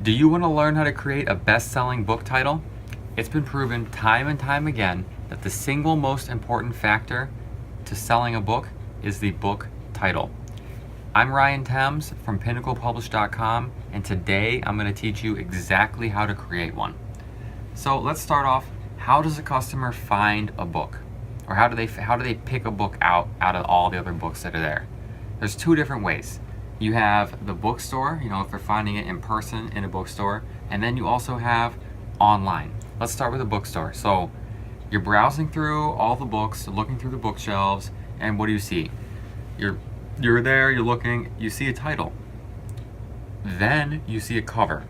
Do you want to learn how to create a best-selling book title? It's been proven time and time again that the single most important factor to selling a book is the book title. I'm Ryan Thames from pinnaclepublish.com, and today I'm going to teach you exactly how to create one. So let's start off. How does a customer find a book? Or how do they pick a book out of all the other books that are there? There's two different ways. You have the bookstore, if they're finding it in person in a bookstore, and then you also have online. Let's start with the bookstore. So you're browsing through all the books, looking through the bookshelves, and what do you see? You're there, you're looking, you see a title. Then you see a cover.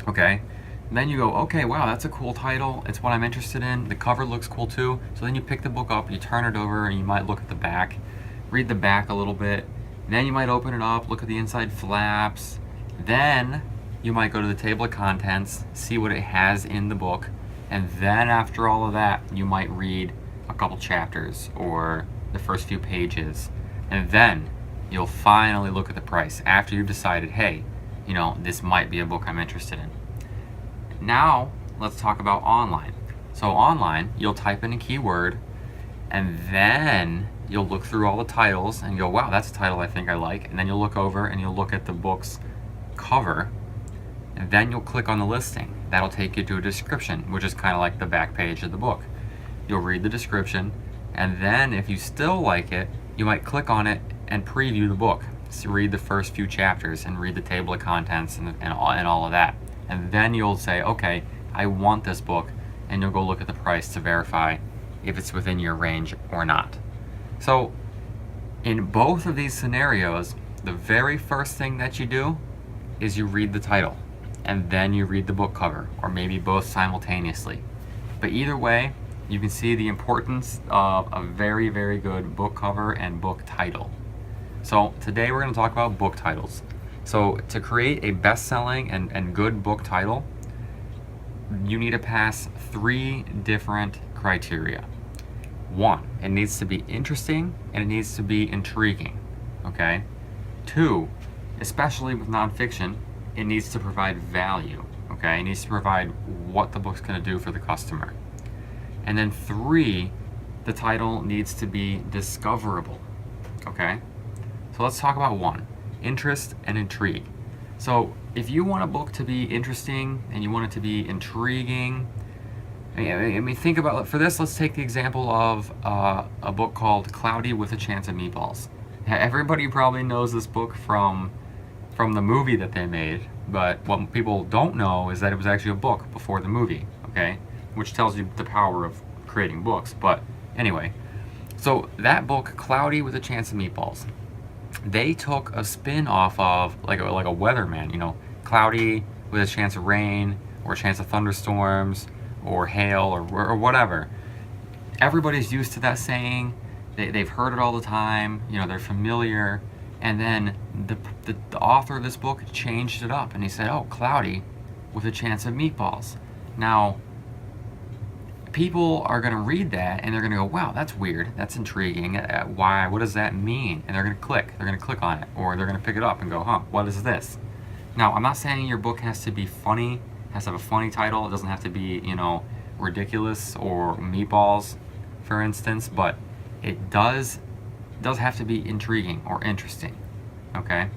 Okay? And then you go, okay, wow, that's a cool title. It's what I'm interested in. The cover looks cool too. So then you pick the book up, you turn it over, and you might look at the back, read the back a little bit. Then you might open it up, look at the inside flaps. Then you might go to the table of contents, see what it has in the book. And then after all of that, you might read a couple chapters or the first few pages. And then you'll finally look at the price after you've decided, hey, this might be a book I'm interested in. Now, let's talk about online. So online, you'll type in a keyword, and then you'll look through all the titles and go, wow, that's a title I think I like. And then you'll look over and you'll look at the book's cover, and then you'll click on the listing. That'll take you to a description, which is kind of like the back page of the book. You'll read the description, and then if you still like it, you might click on it and preview the book. So read the first few chapters and read the table of contents and all of that. And then you'll say, okay, I want this book, and you'll go look at the price to verify if it's within your range or not. So in both of these scenarios, the very first thing that you do is you read the title, and then you read the book cover, or maybe both simultaneously. But either way, you can see the importance of a very, very good book cover and book title. So today we're going to talk about book titles. So to create a best-selling and good book title, you need to pass 3 different criteria. 1, it needs to be interesting and it needs to be intriguing, okay? 2, especially with nonfiction, it needs to provide value, okay? It needs to provide what the book's gonna do for the customer. And then 3, the title needs to be discoverable, okay? So let's talk about 1, interest and intrigue. So if you want a book to be interesting and you want it to be intriguing, I mean, think about it. For this, let's take the example of a book called Cloudy with a Chance of Meatballs. Everybody probably knows this book from the movie that they made, but what people don't know is that it was actually a book before the movie, okay? Which tells you the power of creating books. But anyway, so that book, Cloudy with a Chance of Meatballs, they took a spin off of like a weatherman, cloudy with a chance of rain or a chance of thunderstorms or hail or whatever. Everybody's used to that saying. They've heard it all the time. They're familiar. And then the author of this book changed it up, and he said, oh, cloudy with a chance of meatballs. Now, people are going to read that and they're going to go, wow, that's weird, that's intriguing, why, what does that mean? And they're going to click on it, or they're going to pick it up and go, what is this? Now, I'm not saying your book has to be funny, has to have a funny title. It doesn't have to be, ridiculous or meatballs, for instance, but it does have to be intriguing or interesting, okay?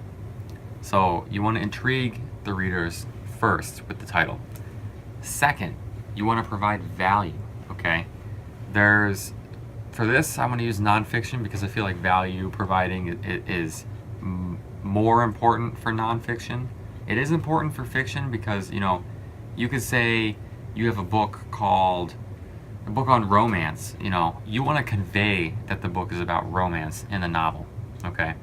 So you want to intrigue the readers first with the title. Second, you want to provide value, okay? For this, I'm going to use nonfiction because I feel like value providing is more important for nonfiction. It is important for fiction because, you could say you have a book on romance, you want to convey that the book is about romance in the novel, okay?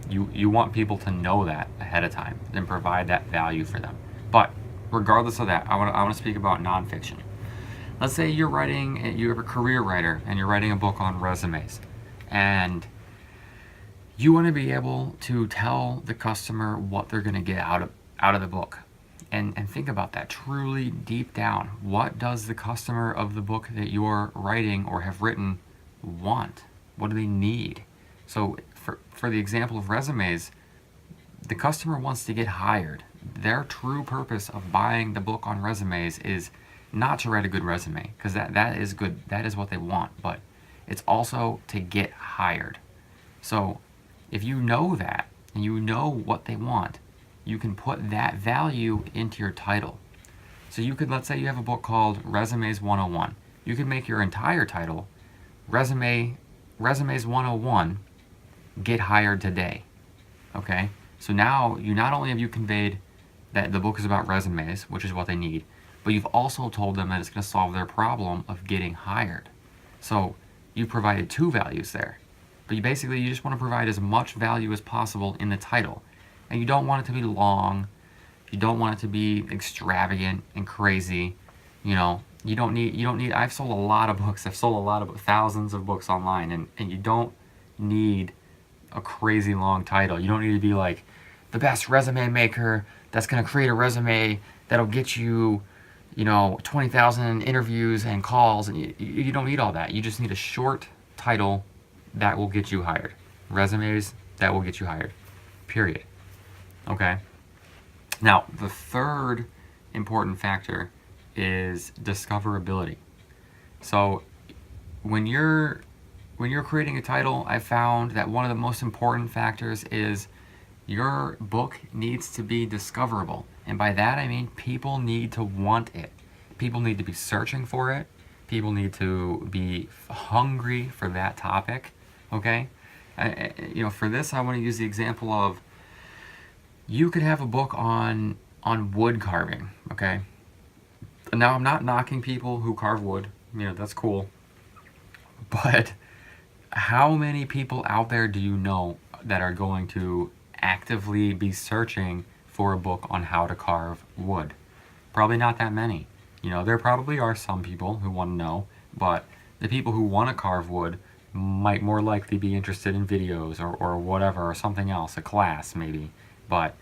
You want people to know that ahead of time and provide that value for them. But regardless of that, I want to speak about nonfiction. Let's say you have a career writer and you're writing a book on resumes, and you want to be able to tell the customer what they're going to get out of the book. And think about that truly deep down. What does the customer of the book that you're writing or have written want? What do they need? So for the example of resumes, the customer wants to get hired. their true purpose of buying the book on resumes is not to write a good resume, because that is good, that is what they want, but it's also to get hired. So if you know that and you know what they want, you can put that value into your title. So you could, let's say you have a book called Resumes 101. You could make your entire title Resumes 101, Get Hired Today. Okay? So now you not only have you conveyed that the book is about resumes, which is what they need, but you've also told them that it's going to solve their problem of getting hired. So you provided two values there. But you just want to provide as much value as possible in the title. And you don't want it to be long. You don't want it to be extravagant and crazy. You don't need, I've sold a lot of books. I've sold thousands of books online, and you don't need a crazy long title. You don't need to be like the best resume maker that's going to create a resume that'll get you, 20,000 interviews and calls. And you don't need all that. You just need a short title that will get you hired. Resumes that will get you hired. Period. Okay? Now, the third important factor is discoverability. So when you're creating a title, I found that one of the most important factors is your book needs to be discoverable. And by that I mean people need to want it. People need to be searching for it. People need to be hungry for that topic. Okay? For this, I want to use the example of, you could have a book on wood carving. Okay? Now, I'm not knocking people who carve wood. That's cool. But how many people out there do you know that are going to actively be searching for a book on how to carve wood? Probably not that many. There probably are some people who want to know, but the people who want to carve wood might more likely be interested in videos or whatever, or something else, a class maybe. But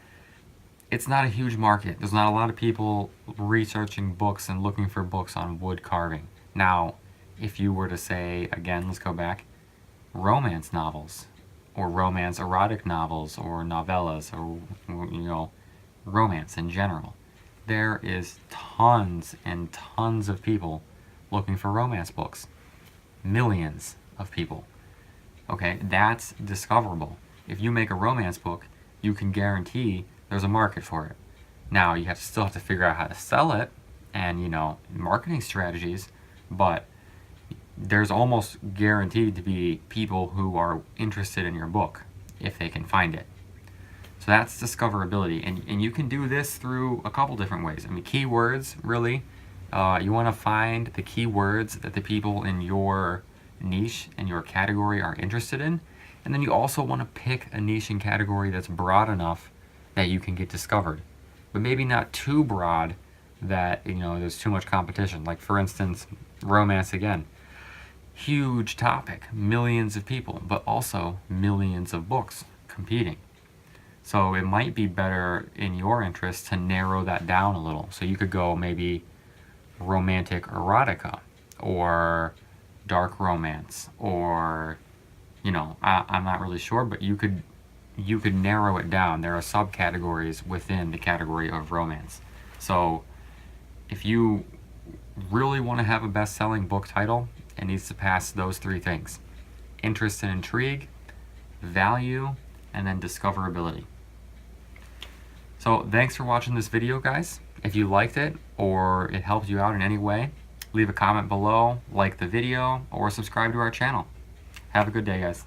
it's not a huge market. There's not a lot of people researching books and looking for books on wood carving. Now, if you were to say, again, let's go back, romance novels, or romance erotic novels, or novellas, or, romance in general, there is tons and tons of people looking for romance books. Millions of people. Okay, that's discoverable. If you make a romance book, you can guarantee there's a market for it. Now, you still have to figure out how to sell it and, marketing strategies, but there's almost guaranteed to be people who are interested in your book if they can find it. So that's discoverability. And you can do this through a couple different ways. Keywords, really. You want to find the keywords that the people in your niche and your category are interested in. And then you also want to pick a niche and category that's broad enough that you can get discovered, but maybe not too broad that there's too much competition. Like, for instance, romance again, huge topic, millions of people, but also millions of books competing. So it might be better in your interest to narrow that down a little. So you could go maybe romantic erotica, or dark romance, or I'm not really sure, but you could narrow it down. There are subcategories within the category of romance. So if you really want to have a best-selling book title, it needs to pass those three things: interest and intrigue, value, and then discoverability. So thanks for watching this video, guys. If you liked it or it helped you out in any way, leave a comment below, like the video, or subscribe to our channel. Have a good day, guys.